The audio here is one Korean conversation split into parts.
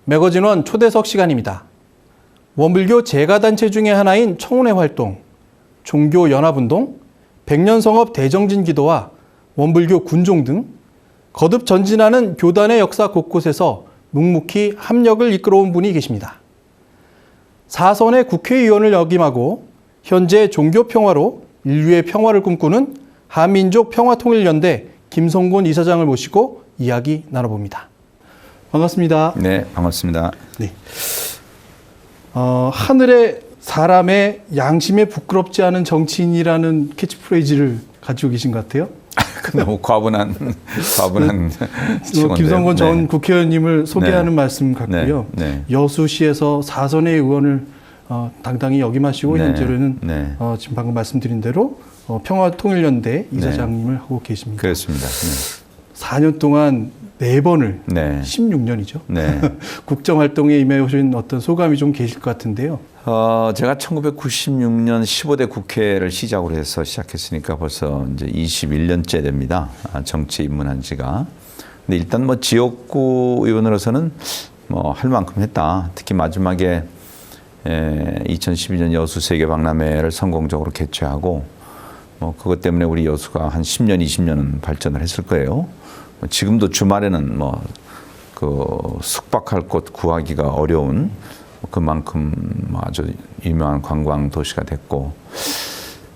매거진원 초대석 시간입니다. 원불교 재가단체 중의 하나인 청운회 활동, 종교연합운동, 백년성업 대정진 기도와 원불교 군종 등 거듭 전진하는 교단의 역사 곳곳에서 묵묵히 합력을 이끌어온 분이 계십니다. 사선의 국회의원을 역임하고 현재 종교평화로 인류의 평화를 꿈꾸는 한민족평화통일연대 김성곤 이사장을 모시고 이야기 나눠봅니다. 반갑습니다. 네, 반갑습니다. 네. 하늘의 사람의 양심에 부끄럽지 않은 정치인이라는 캐치프레이즈를 가지고 계신 것 같아요. 너무 과분한 김성곤 전 네. 국회의원님을 소개하는 말씀 같고요. 네. 여수시에서 사선의 의원을 당당히 역임하시고 현재로는 지금 방금 말씀드린 대로 평화통일연대 이사장님을 하고 계십니다. 그렇습니다. 4년 동안 4번을 16년이죠. 국정활동에 임해오신 어떤 소감이 좀 계실 것 같은데요. 제가 1996년 15대 국회를 시작으로 해서 시작했으니까 벌써 이제 21년째 됩니다. 정치에 입문한 지가. 근데 일단 뭐 지역구 의원으로서는 뭐 할 만큼 했다. 특히 마지막에 2012년 여수 세계박람회를 성공적으로 개최하고 뭐 그것 때문에 우리 여수가 한 10년, 20년은 발전을 했을 거예요. 지금도 주말에는 뭐 그 숙박할 곳 구하기가 어려운 그만큼 아주 유명한 관광 도시가 됐고,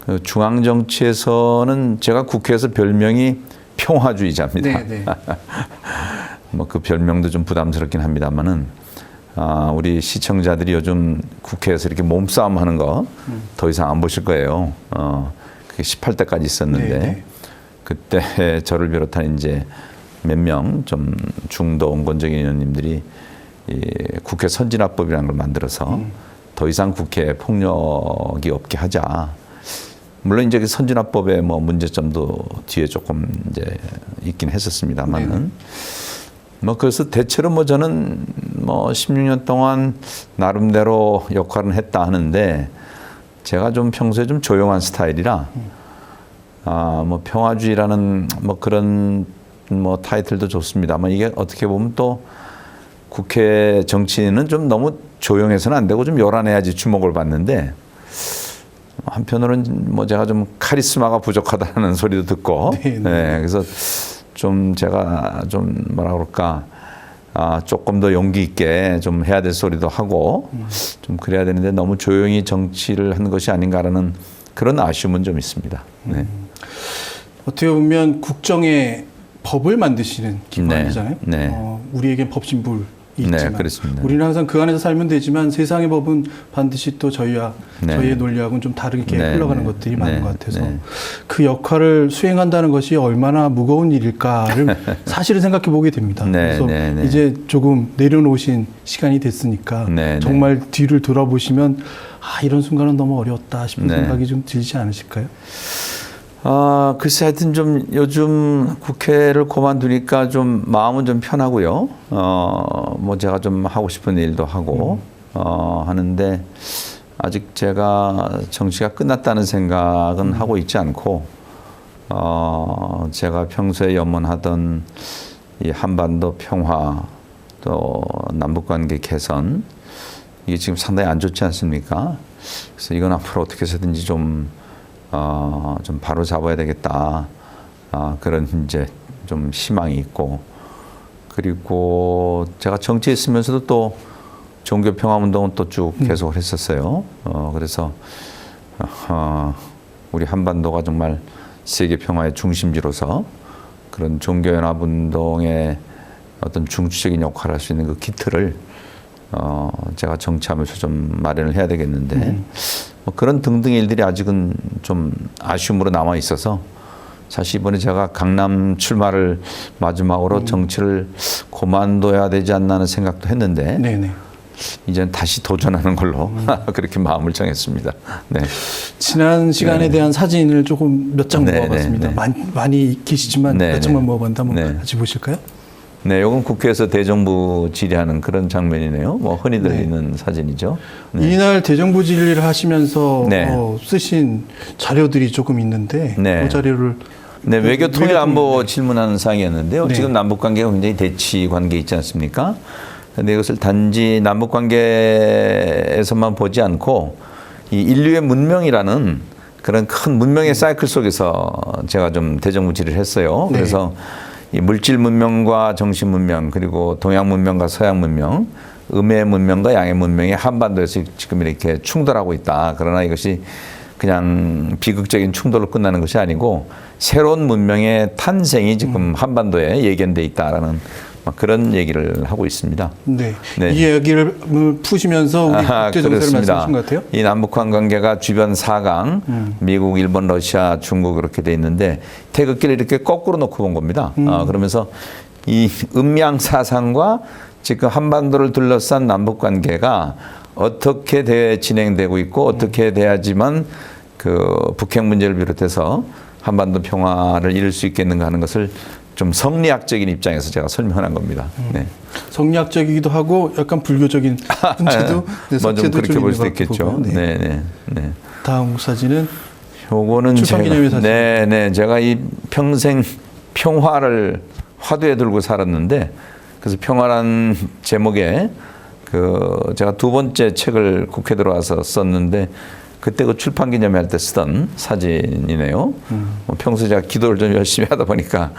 그 중앙 정치에서는 제가 국회에서 별명이 평화주의자입니다. 뭐 그 별명도 좀 부담스럽긴 합니다만은 우리 시청자들이 요즘 국회에서 이렇게 몸싸움하는 거 더 이상 안 보실 거예요. 그게 18대까지 있었는데 그때 저를 비롯한 이제 몇 명 좀 중도 온건적인 의원님들이 이 국회 선진화법이라는 걸 만들어서 더 이상 국회에 폭력이 없게 하자. 물론 이제 그 선진화법의 뭐 문제점도 뒤에 조금 이제 있긴 했었습니다만은 뭐 그래서 대체로 뭐 저는 뭐 16년 동안 나름대로 역할은 했다 하는데 제가 좀 평소에 좀 조용한 스타일이라 뭐 평화주의라는 뭐 그런 뭐 타이틀도 좋습니다만 이게 어떻게 보면 또 국회 정치인은 좀 너무 조용해서는 안 되고 좀 요란해야지 주목을 받는데 한편으로는 뭐 제가 좀 카리스마가 부족하다는 소리도 듣고 그래서 좀 제가 좀 뭐라 그럴까 조금 더 용기 있게 좀 해야 될 소리도 하고 좀 그래야 되는데 너무 조용히 정치를 하는 것이 아닌가라는 그런 아쉬움은 좀 있습니다. 어떻게 보면 국정의 법을 만드시는 기관이잖아요. 우리에겐 법신불이 있지만 그렇습니다. 우리는 항상 그 안에서 살면 되지만 세상의 법은 반드시 또 저희와 저희의 논리하고는 좀 다르게 흘러가는 것들이 많은 것 같아서 그 역할을 수행한다는 것이 얼마나 무거운 일일까를 사실은 생각해 보게 됩니다. 그래서 이제 조금 내려놓으신 시간이 됐으니까 정말 뒤를 돌아보시면 이런 순간은 너무 어려웠다 싶은 생각이 좀 들지 않으실까요? 글쎄 하여튼 좀 요즘 국회를 그만두니까 좀 마음은 좀 편하고요. 뭐 제가 좀 하고 싶은 일도 하고 하는데 아직 제가 정치가 끝났다는 생각은 하고 있지 않고 제가 평소에 염원하던 이 한반도 평화 또 남북관계 개선 이게 지금 상당히 안 좋지 않습니까? 그래서 이건 앞으로 어떻게 해서든지 좀 바로 잡아야 되겠다. 그런 이제 좀 희망이 있고, 그리고 제가 정치에 있으면서도 또 종교평화운동은 또 쭉 계속 했었어요. 그래서 우리 한반도가 정말 세계 평화의 중심지로서 그런 종교연합운동의 어떤 중추적인 역할을 할 수 있는 그 기틀을 제가 정치하면서 좀 마련을 해야 되겠는데 뭐 그런 등등의 일들이 아직은 좀 아쉬움으로 남아 있어서 사실 이번에 제가 강남 출마를 마지막으로 정치를 그만둬야 되지 않나 하는 생각도 했는데 이제는 다시 도전하는 걸로 그렇게 마음을 정했습니다. 지난 시간에 대한 사진을 조금 몇 장 모아봤습니다. 많이 계시지만 몇 장만 모아봤는데 한번 같이 보실까요? 이건 국회에서 대정부 질의하는 그런 장면이네요. 뭐 흔히들 있는 사진이죠. 이날 대정부 질의를 하시면서 쓰신 자료들이 조금 있는데 그 자료를 외교 통일 안보 질문하는 사항이었는데요. 지금 남북 관계가 굉장히 대치 관계에 있지 않습니까? 근데 이것을 단지 남북 관계에서만 보지 않고 이 인류의 문명이라는 그런 큰 문명의 사이클 속에서 제가 좀 대정부질을 했어요. 네. 그래서 이 물질 문명과 정신 문명 그리고 동양 문명과 서양 문명, 음의 문명과 양의 문명이 한반도에서 지금 이렇게 충돌하고 있다. 그러나 이것이 그냥 비극적인 충돌로 끝나는 것이 아니고 새로운 문명의 탄생이 지금 한반도에 예견돼 있다라는 그런 얘기를 하고 있습니다. 네. 네. 이 이야기를 풀시면서 우리 국제 정세를 말씀하신 것 같아요. 이 남북한 관계가 주변 4강, 미국, 일본, 러시아, 중국 이렇게 돼 있는데 태극기를 이렇게 거꾸로 놓고 본 겁니다. 그러면서 이 음양 사상과 지금 한반도를 둘러싼 남북 관계가 어떻게 진행되고 있고 어떻게 돼야지만 그 북핵 문제를 비롯해서 한반도 평화를 이룰 수 있겠는가 하는 것을 좀 성리학적인 입장에서 제가 설명한 겁니다. 네. 성리학적이기도 하고 약간 불교적인 문제도 네, 뭐 좀 그렇게 볼 수도 있는 것 같고 있겠죠. 보고요. 네. 네, 네, 네. 다음 사진은 요거는 출판기념회 사진. 네, 제가 이 평생 평화를 화두에 들고 살았는데 그래서 평화란 제목에 그 제가 두 번째 책을 국회 들어와서 썼는데 그때 그 출판 기념회 할 때 쓰던 사진이네요. 평소에 제가 기도를 좀 열심히 하다 보니까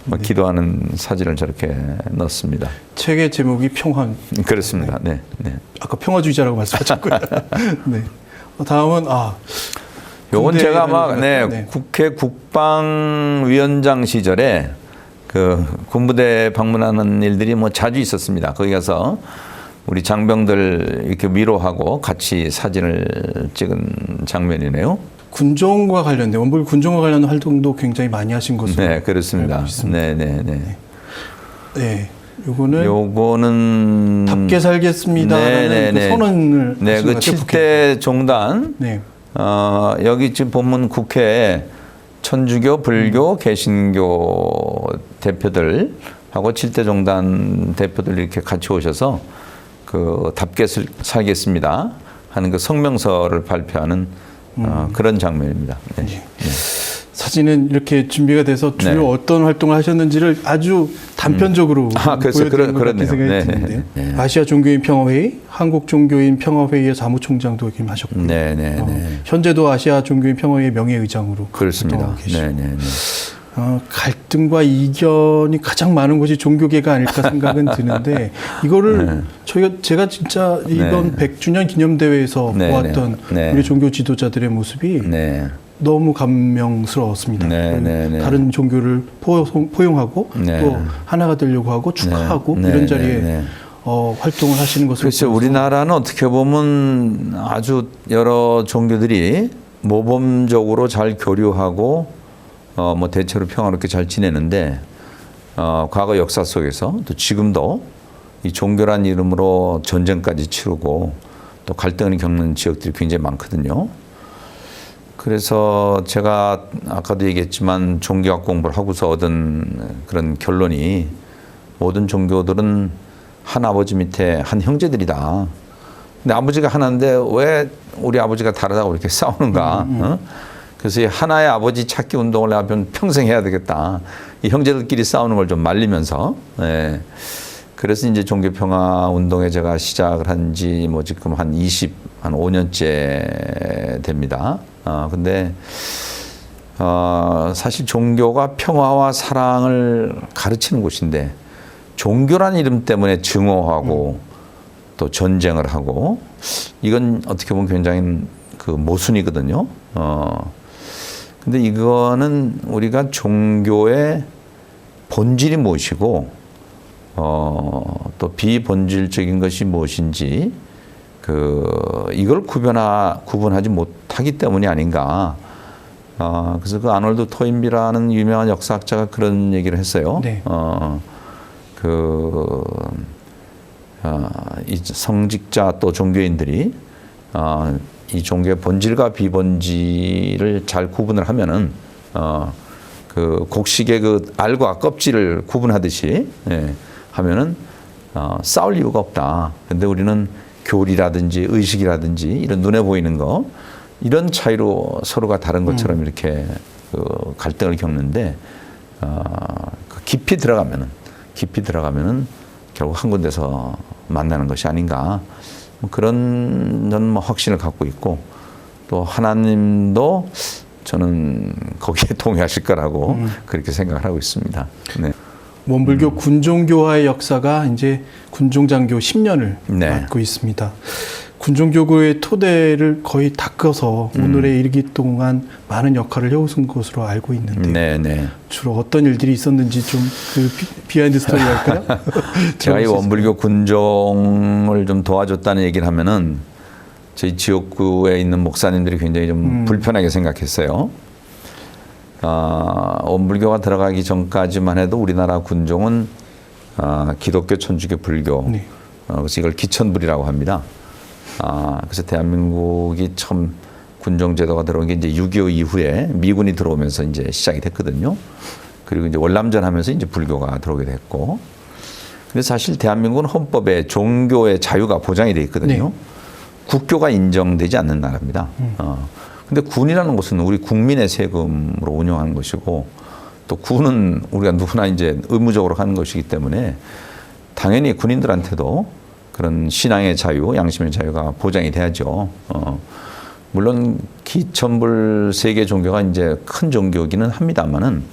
뭐 기도하는 사진을 저렇게 넣었습니다. 책의 제목이 평화. 그렇습니다. 네, 네. 아까 평화주의자라고 말씀하셨고요. 네. 다음은 요건 제가 아마 네. 국회 국방위원장 시절에 그 군부대 방문하는 일들이 뭐 자주 있었습니다. 거기 가서 우리 장병들 이렇게 위로하고 같이 사진을 찍은 장면이네요. 군종과 관련된 원불 군종과 관련된 활동도 굉장히 많이 하신 것으로 네, 그렇습니다. 알고 있습니다. 네. 요거는 답게 살겠습니다라는 그 선언을 네, 그 7대 종단. 네. 여기 지금 보면 국회에 천주교, 불교, 개신교 대표들하고 7대 종단 대표들 이렇게 같이 오셔서 그 답게 살겠습니다 하는 그 성명서를 발표하는 그런 장면입니다. 네. 네. 사진은 이렇게 준비가 돼서 주로 어떤 활동을 하셨는지를 아주 단편적으로 보여드리는 것 같은 생각이 드는데요. 네. 아시아 종교인 평화회의, 한국 종교인 평화회의의 사무총장도 하셨고요. 현재도 아시아 종교인 평화회의 명예의장으로 그렇습니다. 계시고. 갈등과 이견이 가장 많은 곳이 종교계가 아닐까 생각은 드는데 이거를 제가 진짜 이번 100주년 기념대회에서 보았던 우리 종교 지도자들의 모습이 너무 감명스러웠습니다. 다른 종교를 포용하고 또 하나가 되려고 하고 축하하고 이런 자리에 활동을 하시는 것을 그렇죠. 우리나라는 어떻게 보면 아주 여러 종교들이 모범적으로 잘 교류하고 뭐 대체로 평화롭게 잘 지내는데 과거 역사 속에서 또 지금도 이 종교란 이름으로 전쟁까지 치르고 또 갈등을 겪는 지역들이 굉장히 많거든요. 그래서 제가 아까도 얘기했지만 종교학 공부를 하고서 얻은 그런 결론이 모든 종교들은 한 아버지 밑에 한 형제들이다. 근데 아버지가 하나인데 왜 우리 아버지가 다르다고 이렇게 싸우는가? 그래서 이 하나의 아버지 찾기 운동을 내가 평생 해야 되겠다. 이 형제들끼리 싸우는 걸 좀 말리면서, 그래서 이제 종교평화 운동에 제가 시작을 한 지 뭐 지금 한 5년째 됩니다. 근데, 사실 종교가 평화와 사랑을 가르치는 곳인데, 종교란 이름 때문에 증오하고 또 전쟁을 하고, 이건 어떻게 보면 굉장히 그 모순이거든요. 근데 이거는 우리가 종교의 본질이 무엇이고, 또 비본질적인 것이 무엇인지, 이걸 구분하지 못하기 때문이 아닌가. 그래서 그 아놀드 토인비라는 유명한 역사학자가 그런 얘기를 했어요. 네. 이 성직자 또 종교인들이, 이 종교의 본질과 비본질을 잘 구분을 하면은 그 곡식의 그 알과 껍질을 구분하듯이 하면은 싸울 이유가 없다. 근데 우리는 교리라든지 의식이라든지 이런 눈에 보이는 거 이런 차이로 서로가 다른 것처럼 이렇게 그 갈등을 겪는데 깊이 들어가면은 결국 한 군데서 만나는 것이 아닌가. 뭐 그런 저는 뭐 확신을 갖고 있고 또 하나님도 저는 거기에 동의하실 거라고 그렇게 생각을 하고 있습니다. 네. 원불교 군종교화의 역사가 이제 군종장교 10년을 네. 맞고 있습니다. 군종교구의 토대를 거의 닦아서 오늘에 이르기 동안 많은 역할을 해오신 것으로 알고 있는데 네, 네. 주로 어떤 일들이 있었는지 좀 그 비하인드 스토리 할까요? 제가 이 원불교 군종을 좀 도와줬다는 얘기를 하면은 저희 지역구에 있는 목사님들이 굉장히 좀 불편하게 생각했어요. 원불교가 들어가기 전까지만 해도 우리나라 군종은 기독교, 천주교, 불교. 네. 그래서 이걸 기천불이라고 합니다. 그래서 대한민국이 처음 군종제도가 들어온 게 이제 6.25 이후에 미군이 들어오면서 이제 시작이 됐거든요. 그리고 이제 월남전 하면서 이제 불교가 들어오게 됐고. 근데 사실 대한민국은 헌법에 종교의 자유가 보장이 돼 있거든요. 네. 국교가 인정되지 않는 나라입니다. 근데 군이라는 것은 우리 국민의 세금으로 운영하는 것이고 또 군은 우리가 누구나 이제 의무적으로 하는 것이기 때문에 당연히 군인들한테도 그런 신앙의 자유, 양심의 자유가 보장이 돼야죠. 물론 기천불 세계 종교가 이제 큰 종교이기는 합니다만은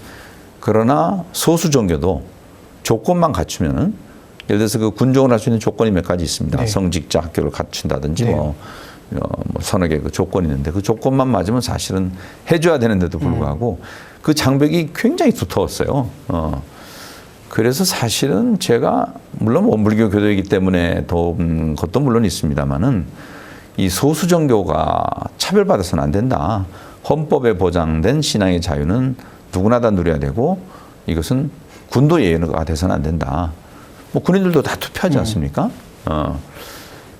그러나 소수 종교도 조건만 갖추면은 예를 들어서 그 군종을 할 수 있는 조건이 몇 가지 있습니다. 네. 성직자 학교를 갖춘다든지 네. 뭐 서너 개 그 조건이 있는데 그 조건만 맞으면 사실은 해줘야 되는데도 불구하고 그 장벽이 굉장히 두터웠어요. 그래서 사실은 제가 물론 원불교 교도이기 때문에 도운 것도 물론 있습니다만은 이 소수 종교가 차별받아서는 안 된다. 헌법에 보장된 신앙의 자유는 누구나 다 누려야 되고 이것은 군도 예외가 돼서는 안 된다. 뭐 군인들도 다 투표하지 않습니까?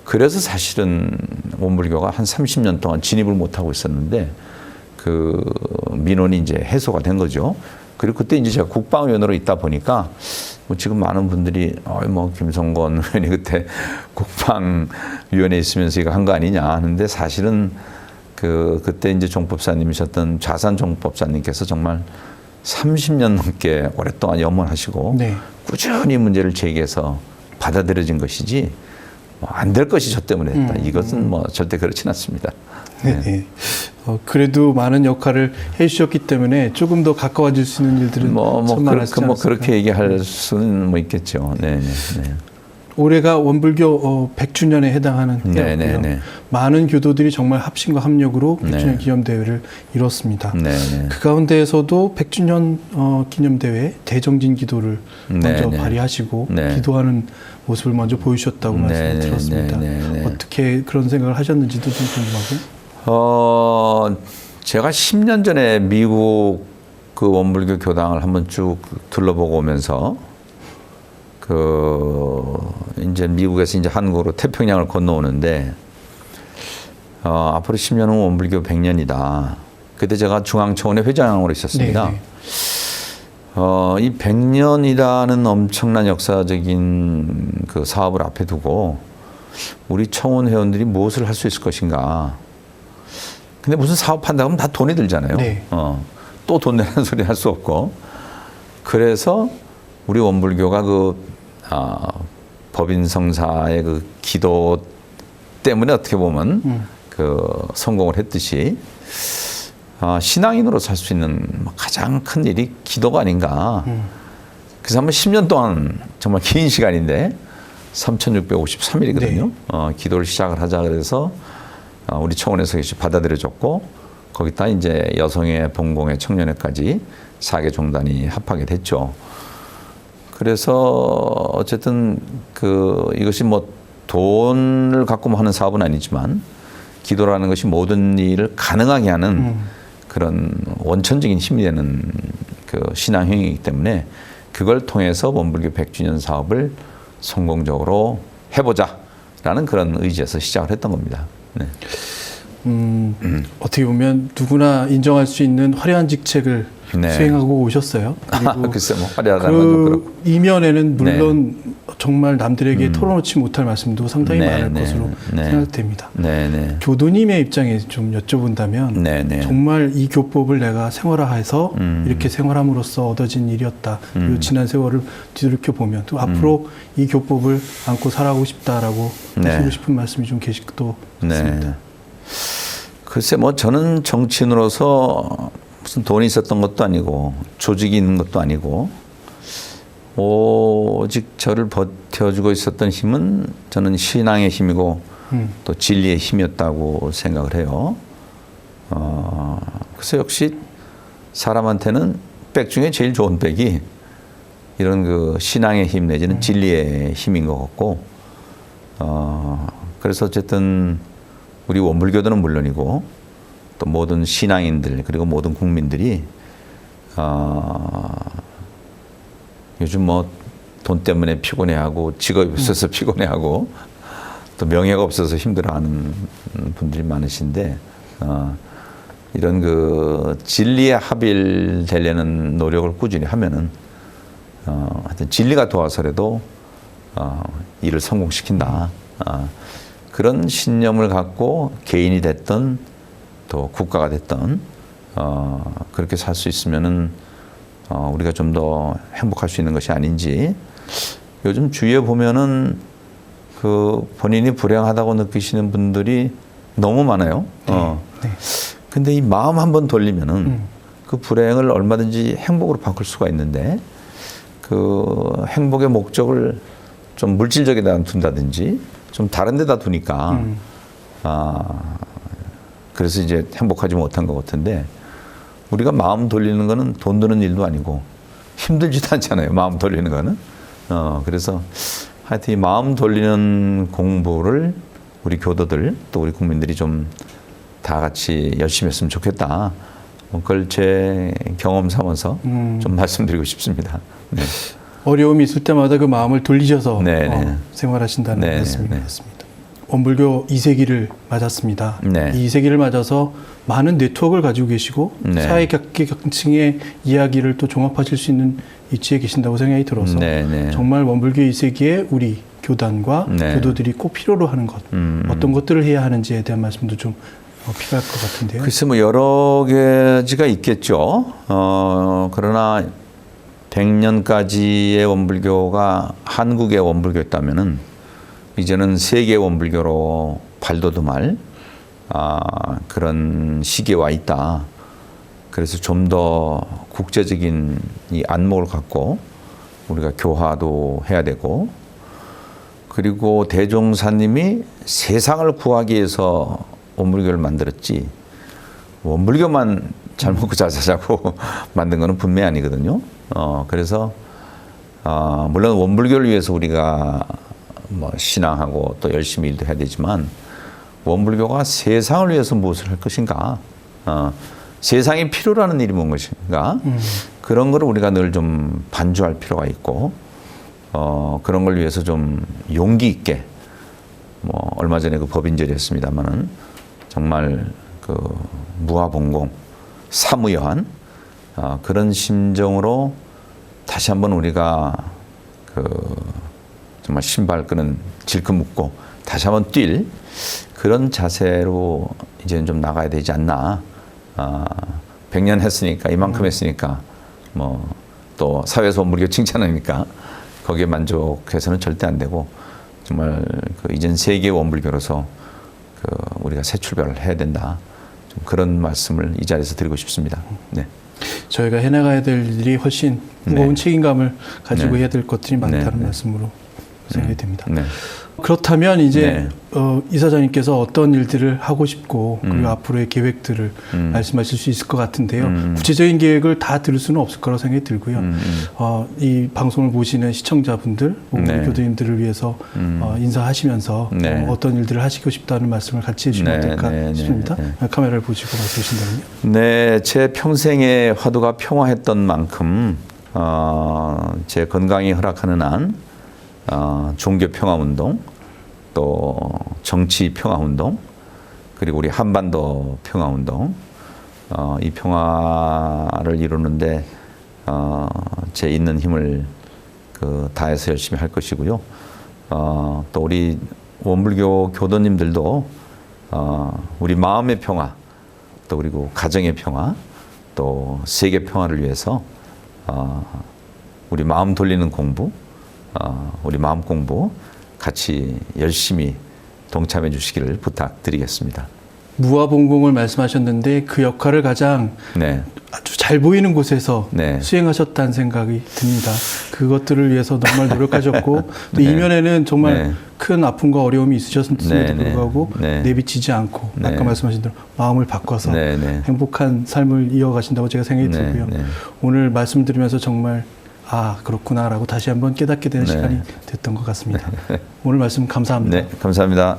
그래서 사실은 원불교가 한 30년 동안 진입을 못하고 있었는데 그 민원이 이제 해소가 된 거죠. 그리고 그때 이제 제가 국방위원으로 있다 보니까 뭐 지금 많은 분들이 뭐 김성건 의원이 그때 국방위원회에 있으면서 이거 한 거 아니냐 하는데 사실은 그때 이제 종법사님이셨던 좌산 종법사님께서 정말 30년 넘게 오랫동안 염원하시고 네. 꾸준히 문제를 제기해서 받아들여진 것이지 뭐 안 될 것이 저 때문에 했다. 이것은 뭐 절대 그렇진 않습니다. 네. 네. 그래도 많은 역할을 해주셨기 때문에 조금 더 가까워질 수 있는 일들은 천만하지 않았을까. 그렇게 얘기할 수는 뭐 있겠죠. 네, 네. 올해가 원불교 100주년에 해당하는 해였고요. 네. 많은 교도들이 정말 합심과 합력으로 100주년 기념대회를 이뤘습니다. 네. 그 가운데에서도 100주년 기념대회 대정진 기도를 먼저 발휘하시고 기도하는 모습을 먼저 보이셨다고 말씀을 들었습니다. 어떻게 그런 생각을 하셨는지도 좀 궁금하고요. 제가 10년 전에 미국 그 원불교 교당을 한번 쭉 둘러보고 오면서 이제 미국에서 이제 한국으로 태평양을 건너오는데, 앞으로 10년은 원불교 100년이다. 그때 제가 중앙청원회 회장으로 있었습니다. 이 100년이라는 엄청난 역사적인 그 사업을 앞에 두고 우리 청원 회원들이 무엇을 할 수 있을 것인가. 근데 무슨 사업한다고 하면 다 돈이 들잖아요. 네. 또 돈 내라는 소리 할 수 없고. 그래서 우리 원불교가 법인성사의 그 기도 때문에 어떻게 보면 성공을 했듯이 신앙인으로 살 수 있는 가장 큰 일이 기도가 아닌가. 그래서 한번 10년 동안 정말 긴 시간인데 3,653일이거든요. 기도를 시작을 하자 그래서 우리 청원에서 받아들여졌고 거기다 이제 여성의 봉공의 청년회까지 4개 종단이 합하게 됐죠. 그래서 어쨌든 이것이 뭐 돈을 갖고 하는 사업은 아니지만 기도라는 것이 모든 일을 가능하게 하는 그런 원천적인 힘이 되는 신앙행위이기 때문에 그걸 통해서 원불교 100주년 사업을 성공적으로 해보자라는 그런 의지에서 시작을 했던 겁니다. 어떻게 보면 누구나 인정할 수 있는 화려한 직책을 네. 수행하고 오셨어요. 그리고 글쎄 뭐 화려하다는 건좀 그렇고. 그 이면에는 물론 정말 남들에게 털어놓지 못할 말씀도 상당히 많을 것으로 생각됩니다. 교도님의 입장에 좀 여쭤본다면 정말 이 교법을 내가 생활화해서 이렇게 생활함으로써 얻어진 일이었다. 이 지난 세월을 뒤돌이켜 보면 또 앞으로 이 교법을 안고 살아가고 싶다라고 하시고 싶은 말씀이 좀 계실 것도 같습니다. 글쎄 뭐 저는 정치인으로서 무슨 돈이 있었던 것도 아니고 조직이 있는 것도 아니고 오직 저를 버텨주고 있었던 힘은 저는 신앙의 힘이고 또 진리의 힘이었다고 생각을 해요. 그래서 역시 사람한테는 백 중에 제일 좋은 백이 이런 그 신앙의 힘 내지는 진리의 힘인 것 같고 그래서 어쨌든 우리 원불교도는 물론이고 또 모든 신앙인들 그리고 모든 국민들이 요즘 뭐 돈 때문에 피곤해하고 직업이 없어서 피곤해하고 또 명예가 없어서 힘들어하는 분들이 많으신데 이런 그 진리에 합일되려는 노력을 꾸준히 하면은 하여튼 진리가 도와서라도 일을 성공시킨다. 그런 신념을 갖고 개인이 됐던 또 국가가 됐던 그렇게 살 수 있으면은 우리가 좀 더 행복할 수 있는 것이 아닌지. 요즘 주위에 보면은 그 본인이 불행하다고 느끼시는 분들이 너무 많아요. 근데 이 마음 한번 돌리면은 그 불행을 얼마든지 행복으로 바꿀 수가 있는데 그 행복의 목적을 좀 물질적에다 둔다든지 좀 다른 데다 두니까 그래서 이제 행복하지 못한 것 같은데 우리가 마음 돌리는 거는 돈 드는 일도 아니고 힘들지도 않잖아요. 마음 돌리는 거는. 그래서 하여튼 이 마음 돌리는 공부를 우리 교도들 또 우리 국민들이 좀 다 같이 열심히 했으면 좋겠다. 그걸 제 경험 삼아서 좀 말씀드리고 싶습니다. 네. 어려움이 있을 때마다 그 마음을 돌리셔서 생활하신다는 말씀인 것 같습니다. 원불교 2세기를 맞았습니다. 이 2세기를 맞아서 많은 네트워크를 가지고 계시고 사회 각계각층의 이야기를 또 종합하실 수 있는 위치에 계신다고 생각이 들어서 정말 원불교 2세기에 우리 교단과 교도들이 꼭 필요로 하는 것 어떤 것들을 해야 하는지에 대한 말씀도 좀 필요할 것 같은데요. 글쎄 뭐 여러 가지가 있겠죠. 그러나 100년까지의 원불교가 한국의 원불교였다면은 이제는 세계 원불교로 발돋움할 그런 시기에 와 있다. 그래서 좀 더 국제적인 이 안목을 갖고 우리가 교화도 해야 되고 그리고 대종사님이 세상을 구하기 위해서 원불교를 만들었지 원불교만 잘 먹고 잘 사자고 만든 거는 분명히 아니거든요. 그래서 물론 원불교를 위해서 우리가 뭐 신앙하고 또 열심히 일도 해야 되지만 원불교가 세상을 위해서 무엇을 할 것인가, 세상이 필요로 하는 일이 뭔 것인가, 그런 거를 우리가 늘 좀 반주할 필요가 있고, 그런 걸 위해서 좀 용기 있게, 뭐 얼마 전에 그 법인절이 했습니다만은 정말 그 무아봉공, 사무여한 그런 심정으로 다시 한번 우리가 그 정말 신발끈은 질끈 묶고 다시 한번 뛸 그런 자세로 이제는 좀 나가야 되지 않나. 100년 했으니까 이만큼 했으니까 뭐 또 사회에서 원불교 칭찬하니까 거기에 만족해서는 절대 안 되고 정말 그 이젠 세계 원불교로서 그 우리가 새 출발을 해야 된다. 좀 그런 말씀을 이 자리에서 드리고 싶습니다. 네. 저희가 해나가야 될 일이 훨씬 무거운 책임감을 가지고 해야 될 것들이 많다는 말씀으로 생각이 됩니다. 그렇다면 이제 이사장님께서 어떤 일들을 하고 싶고 그리고 앞으로의 계획들을 말씀하실 수 있을 것 같은데요. 구체적인 계획을 다 들을 수는 없을 거라고 생각이 들고요. 이 방송을 보시는 시청자분들, 교도님들을 위해서 인사하시면서 어떤 일들을 하시고 싶다는 말씀을 같이 해주시면 어떨까 싶습니다. 카메라를 보시고 말씀하신다면요. 네, 제 평생의 화두가 평화했던 만큼 제 건강이 허락하는 한 종교 평화운동, 또 정치 평화운동, 그리고 우리 한반도 평화운동, 이 평화를 이루는데 제 있는 힘을 다해서 열심히 할 것이고요. 또 우리 원불교 교도님들도 우리 마음의 평화, 또 그리고 가정의 평화, 또 세계 평화를 위해서 우리 마음 돌리는 공부, 우리 마음 공부 같이 열심히 동참해 주시기를 부탁드리겠습니다. 무아봉공을 말씀하셨는데 그 역할을 가장 네. 아주 잘 보이는 곳에서 네. 수행하셨다는 생각이 듭니다. 그것들을 위해서 정말 노력하셨고 또 네. 이면에는 정말 네. 큰 아픔과 어려움이 있으셨음에도 네. 불구하고 네. 내비치지 않고 네. 아까 말씀하신 대로 마음을 바꿔서 네. 네. 행복한 삶을 이어가신다고 제가 생각이 네. 들고요. 네. 오늘 말씀 드리면서 정말 그렇구나라고 다시 한번 깨닫게 되는 네. 시간이 됐던 것 같습니다. 오늘 말씀 감사합니다. 네, 감사합니다.